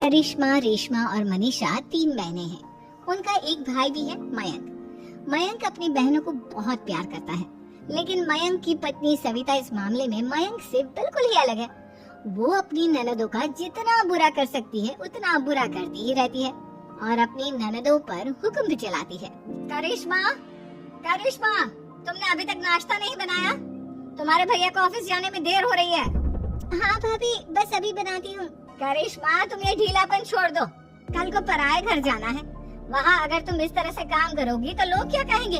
करिश्मा, रेशमा और मनीषा 3 बहनें हैं। उनका एक भाई भी है, मयंक। मयंक अपनी बहनों को बहुत प्यार करता है, लेकिन मयंक की पत्नी सविता इस मामले में मयंक से बिल्कुल ही अलग है। वो अपनी ननदों का जितना बुरा कर सकती है उतना बुरा करती ही रहती है और अपनी ननदों पर हुक्म भी चलाती है। करिश्मा, करिश्मा, तुमने अभी तक नाश्ता नहीं बनाया? तुम्हारे भैया को ऑफिस जाने में देर हो रही है। हाँ भाभी, बस अभी बनाती हूँ। करिश्मा, तुम ये ढीलापन छोड़ दो। कल को पराए घर जाना है। वहाँ अगर तुम इस तरह से काम करोगी तो लोग क्या कहेंगे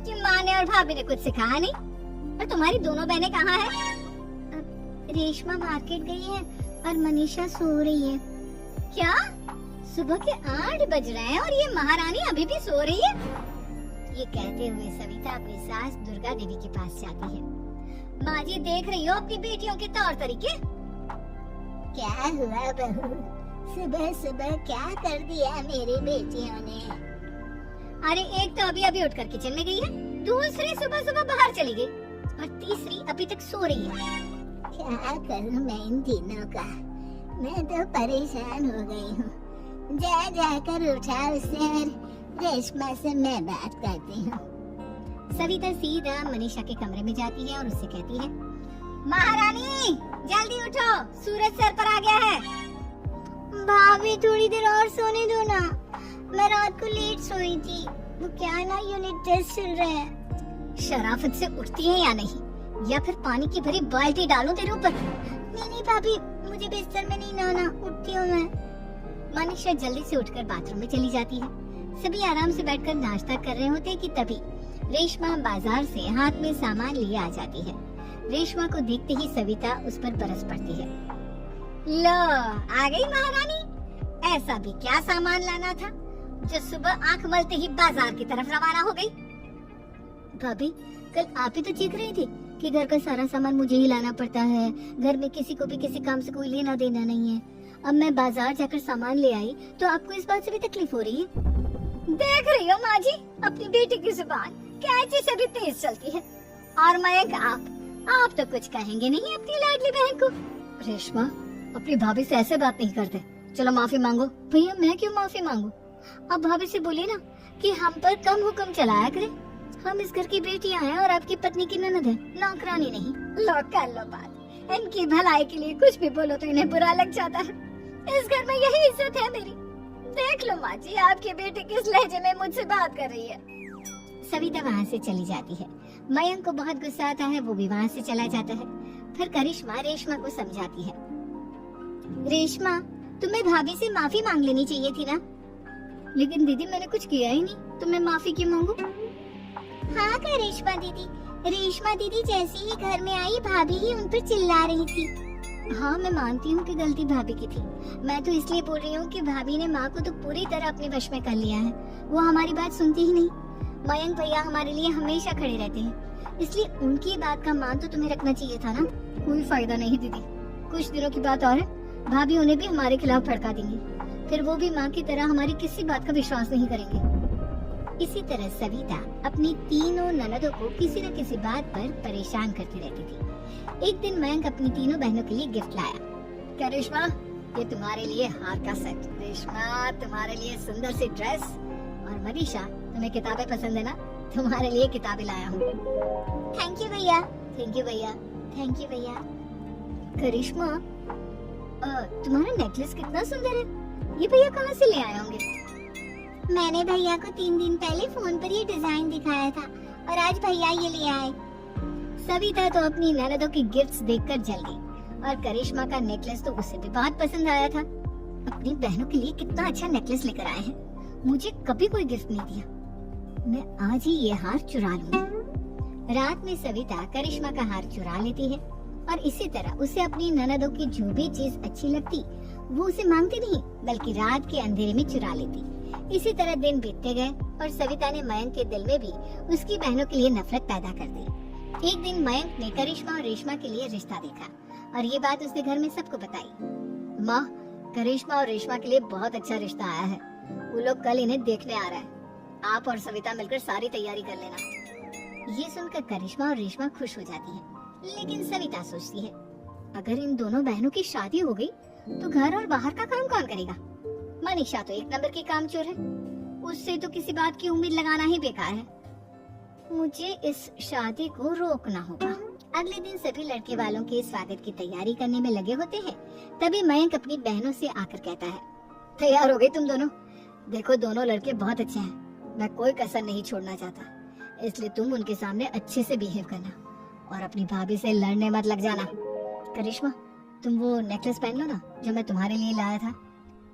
कि माँ ने और भाभी ने कुछ सिखाया नहीं। और तुम्हारी दोनों बहनें कहाँ हैं? रेशमा मार्केट गई है और मनीषा सो रही है। क्या? सुबह के 8 बज रहे हैं और ये महारानी अभी भी सो रही है? ये कहते हुए सविता अपनी सास दुर्गा देवी के पास जाती है। माँ जी, देख रही हो अपनी बेटियों के तौर तरीके? क्या हुआ बहू, सुबह सुबह क्या कर दिया मेरी बेटियों ने? अरे एक तो अभी अभी उठकर किचन में गई है, दूसरी सुबह सुबह बाहर चली गई और तीसरी अभी तक सो रही है। क्या करूं मैं इन तीनों का? मैं तो परेशान हो गई हूँ। जा जाकर उठा उसे और रेशमा से मैं बात करती हूँ। सविता सीधा मनीषा के कमरे में जाती है और उससे कहती है, महारानी जल्दी उठो, सूरज सर पर आ गया है। भाभी थोड़ी देर और सोने दो ना, मैं रात को लेट सोई थी। वो क्या है ना, यूनिट टेस्ट चल रहे हैं। शराफत से उठती है या नहीं, या फिर पानी की भरी बाल्टी डालूं तेरे ऊपर? नहीं भाभी, मुझे बिस्तर में नहीं नहाना, उठती हूँ मैं। मनीषा जल्दी से उठकर बाथरूम में चली जाती है। सभी आराम से बैठकर नाश्ता कर रहे होते कि तभी रेशमा बाजार से हाथ में सामान लिए आ जाती है। रेशमा को देखते ही सविता उस पर बरस पड़ती है। लो, आ गई महारानी। ऐसा भी क्या सामान लाना था जो सुबह आंख मलते ही बाजार की तरफ रवाना हो गई? भाभी, कल आप ही तो चीख रही थी कि घर का सारा सामान मुझे ही लाना पड़ता है, घर में किसी को भी किसी काम से कोई लेना देना नहीं है। अब मैं बाजार जाकर सामान ले आई तो आपको इस बात से भी तकलीफ हो रही है? देख रही हो माँ जी, अपनी बेटी की जुबान कैंची से भी तेज चलती है। और मयंक, आप तो कुछ कहेंगे नहीं अपनी लाडली बहन को। रेशमा, अपनी भाभी से ऐसे बात नहीं करते। चलो माफी मांगो। भैया, मैं क्यों माफी मांगू? अब भाभी से बोलिए ना कि हम पर कम हुक्म चलाया करे। हम इस घर की बेटियां हैं और आपकी पत्नी की ननद है, नौकरानी नहीं। लो कर लो बात। इनकी भलाई के लिए कुछ भी बोलो तो इन्हें बुरा लग जाता है। इस घर में यही इज्जत है मेरी। देख लो माँ जी, आपकी बेटी किस लहजे में मुझसे बात कर रही है। सविता वहाँ से चली जाती है। मयंक को बहुत गुस्सा आता है, वो भी वहाँ से चला जाता है। फिर करिश्मा रेशमा को समझाती है, रेशमा, तुम्हें भाभी से माफी मांग लेनी चाहिए थी ना। लेकिन दीदी, मैंने कुछ किया ही नहीं, तो मैं माफी क्यों मांगू? हाँ करिश्मा दीदी, रेशमा दीदी जैसे ही घर में आई भाभी ही उन पर चिल्ला रही थी। हाँ, मैं मानती हूँ कि गलती भाभी की थी। मैं तो इसलिए बोल रही हूँ कि भाभी ने माँ को तो पूरी तरह अपने वश में कर लिया है। वो हमारी बात सुनती ही नहीं। मयंक भैया हमारे लिए हमेशा खड़े रहते हैं, इसलिए उनकी बात का मान तो तुम्हें रखना चाहिए था ना। कोई फायदा नहीं दीदी, कुछ दिनों की बात और है, भाभी उन्हें भी हमारे खिलाफ भड़का देंगी। फिर वो भी माँ की तरह हमारी किसी बात का विश्वास नहीं करेंगे। इसी तरह सविता अपनी तीनों ननदों को किसी न किसी बात पर परेशान करती रहती थी। एक दिन मयंक अपनी तीनों बहनों के लिए गिफ्ट लाया। क्या रेशमा, ये तुम्हारे लिए हार का सेट। रेशमा, तुम्हारे लिए सुंदर सी ड्रेस। और मनीषा, तुम्हें किताबें पसंद है ना, तुम्हारे लिए किताबें लाया हूँ। थैंक यू भैया। थैंक यू भैया। थैंक यू भैया। करिश्मा, तुम्हारा नेकलेस कितना सुंदर है, ये भैया कहाँ से ले आए होंगे? मैंने भैया को 3 दिन पहले फोन पर ये डिजाइन दिखाया था और आज भैया ये ले आए। सविता तो अपनी ननदों की गिफ्ट्स देखकर जल गई और करिश्मा का नेकलेस तो उसे भी बहुत पसंद आया था। अपनी बहनों के लिए कितना अच्छा नेकलेस लेकर आए हैं, मुझे कभी कोई गिफ्ट नहीं दिया। मैं आज ही ये हार चुरा लूंगी। रात में सविता करिश्मा का हार चुरा लेती है और इसी तरह उसे अपनी ननदों की जो भी चीज अच्छी लगती वो उसे मांगती नहीं, बल्कि रात के अंधेरे में चुरा लेती। इसी तरह दिन बीतते गए और सविता ने मयंक के दिल में भी उसकी बहनों के लिए नफरत पैदा कर दी। एक दिन मयंक ने करिश्मा और रेशमा के लिए रिश्ता देखा और ये बात उसने घर में सबको बताई। माँ, करिश्मा और रेशमा के लिए बहुत अच्छा रिश्ता आया है। वो लोग कल इन्हें देखने आ रहे हैं। आप और सविता मिलकर सारी तैयारी कर लेना। ये सुनकर करिश्मा और रेशमा खुश हो जाती है, लेकिन सविता सोचती है, अगर इन दोनों बहनों की शादी हो गई तो घर और बाहर का काम कौन करेगा? मनीषा तो एक नंबर की कामचोर है, उससे तो किसी बात की उम्मीद लगाना ही बेकार है। मुझे इस शादी को रोकना होगा। अगले दिन सभी लड़के वालों के स्वागत की तैयारी करने में लगे होते हैं। तभी मयंक अपनी बहनों से आकर कहता है, तैयार हो गए तुम दोनों? देखो दोनों लड़के बहुत अच्छे हैं, मैं कोई कसर नहीं छोड़ना चाहता, इसलिए तुम उनके सामने अच्छे से बिहेव करना और अपनी भाभी से लड़ने मत लग जाना। करिश्मा, तुम वो नेकलेस पहन लो ना जो मैं तुम्हारे लिए लाया था।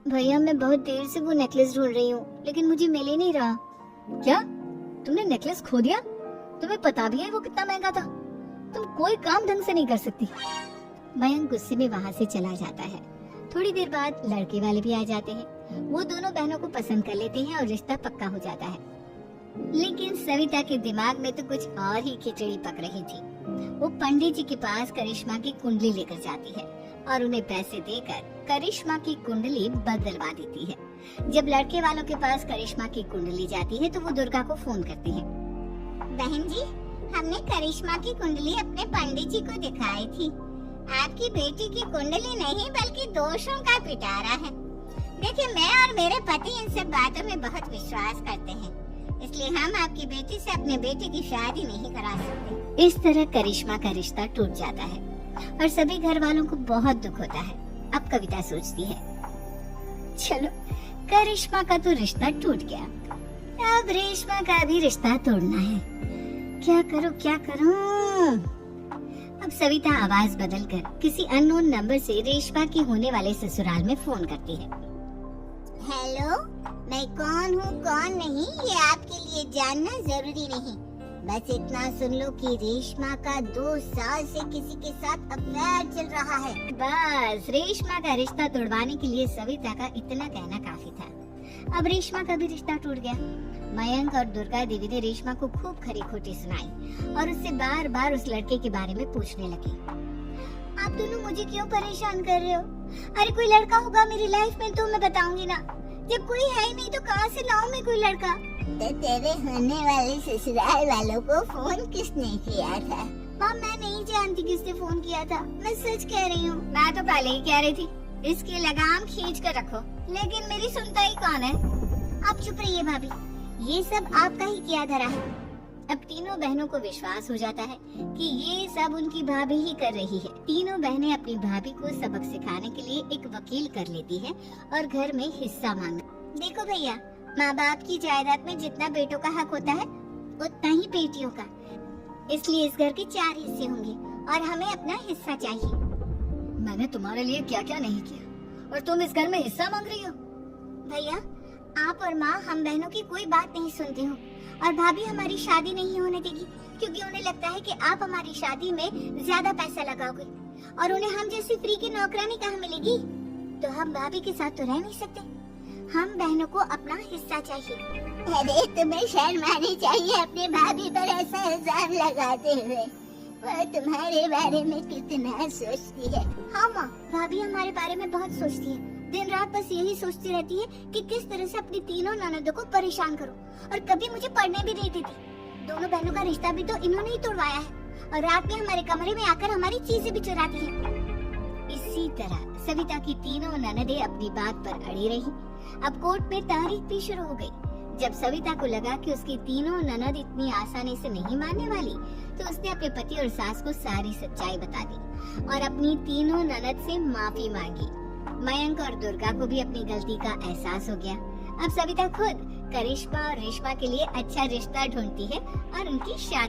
भैया मैं बहुत देर से वो नेकलेस ढूंढ रही हूँ, लेकिन मुझे मिल ही नहीं रहा। क्या तुमने नेकलेस खो दिया? तुम्हें पता भी है वो कितना महंगा था? तुम कोई काम ढंग से नहीं कर सकती। मयंक गुस्से में वहाँ से चला जाता है। थोड़ी देर बाद लड़के वाले भी आ जाते हैं। वो दोनों बहनों को पसंद कर लेते हैं और रिश्ता पक्का हो जाता है। लेकिन सविता के दिमाग में तो कुछ और ही खिचड़ी पक रही थी। वो पंडित जी के पास करिश्मा की कुंडली लेकर जाती है और उन्हें पैसे देकर करिश्मा की कुंडली बदलवा देती है। जब लड़के वालों के पास करिश्मा की कुंडली जाती है तो वो दुर्गा को फोन करती है। बहन जी, हमने करिश्मा की कुंडली अपने पंडित जी को दिखाई थी। आपकी बेटी की कुंडली नहीं बल्कि दोषों का पिटारा है। देखिए, मैं और मेरे पति इन सब बातों में बहुत विश्वास करते हैं, इसलिए हम आपकी बेटी से अपने बेटे की शादी नहीं करा सकते। इस तरह करिश्मा का रिश्ता टूट जाता है और सभी घर वालों को बहुत दुख होता है। अब कविता सोचती है, चलो करिश्मा का तो रिश्ता टूट गया, अब रेशमा का भी रिश्ता तोड़ना है। क्या करूं? अब सविता आवाज बदलकर किसी अननोन नंबर से रेशमा की होने वाले ससुराल में फोन करती है। हेलो, मैं कौन हूँ कौन नहीं ये आपके लिए जानना जरूरी नहीं, बस इतना सुन लो कि रेशमा का 2 साल से किसी के साथ अफेयर चल रहा है। बस रेशमा का रिश्ता तोड़वाने के लिए सविता का इतना कहना काफी था। अब रेशमा का भी रिश्ता टूट गया। मयंक और दुर्गा देवी ने रेशमा को खूब खरी खोटी सुनाई और उससे बार बार उस लड़के के बारे में पूछने लगी। आप दोनों मुझे क्यों परेशान कर रहे हो? अरे कोई लड़का होगा मेरी लाइफ में तो मैं बताऊंगी ना, जब कोई है ही नहीं तो कहाँ से लाऊं मैं कोई लड़का? तो तेरे होने वाले ससुराल वालों को फोन किसने किया था? माँ, मैं नहीं जानती किसने फोन किया था, मैं सच कह रही हूँ। मैं तो पहले ही कह रही थी इसकी लगाम खींच कर रखो, लेकिन मेरी सुनता ही कौन है? आप चुप रहिए भाभी, ये सब आपका ही किया धरा है। अब तीनों बहनों को विश्वास हो जाता है कि ये सब उनकी भाभी ही कर रही है। तीनों बहनें अपनी भाभी को सबक सिखाने के लिए एक वकील कर लेती है और घर में हिस्सा मांग। देखो भैया, माँ बाप की जायदाद में जितना बेटों का हक होता है उतना ही बेटियों का, इसलिए इस घर के 4 हिस्से होंगे और हमें अपना हिस्सा चाहिए। मैंने तुम्हारे लिए क्या क्या नहीं किया और तुम इस घर में हिस्सा मांग रही हो? भैया, आप और माँ हम बहनों की कोई बात नहीं सुनते हो और भाभी हमारी शादी नहीं होने देगी क्योंकि उन्हें लगता है कि आप हमारी शादी में ज्यादा पैसा लगाओगे और उन्हें हम जैसी फ्री की नौकरानी कहाँ मिलेगी। तो हम भाभी के साथ तो रह नहीं सकते, हम बहनों को अपना हिस्सा चाहिए। अरे तुम्हें शर्म आनी चाहिए अपने भाभी पर ऐसा इल्जाम लगाते हुए। वो तुम्हारे बारे में कितना सोचती है। हाँ माँ, भाभी हमारे बारे में बहुत सोचती है, दिन रात बस यही सोचती रहती है कि किस तरह से अपनी तीनों ननदों को परेशान करूं और कभी मुझे पढ़ने भी नहीं देती। दोनों बहनों का रिश्ता भी तो इन्होंने ही तोड़वाया है और रात में हमारे कमरे में आकर हमारी चीजें भी चुराती हैं। इसी तरह सविता की तीनों ननदें अपनी बात पर अड़ी रही। अब कोर्ट में तहरीक भी शुरू हो गई। जब सविता को लगा कि उसकी तीनों ननद इतनी आसानी से नहीं मानने वाली, तो उसने अपने पति और सास को सारी सच्चाई बता दी और अपनी तीनों ननद से माफी मांगी। मयंक और दुर्गा को भी अपनी गलती का एहसास हो गया। अब सविता खुद करिश्मा और रेशमा के लिए अच्छा रिश्ता ढूंढती है और उनकी शादी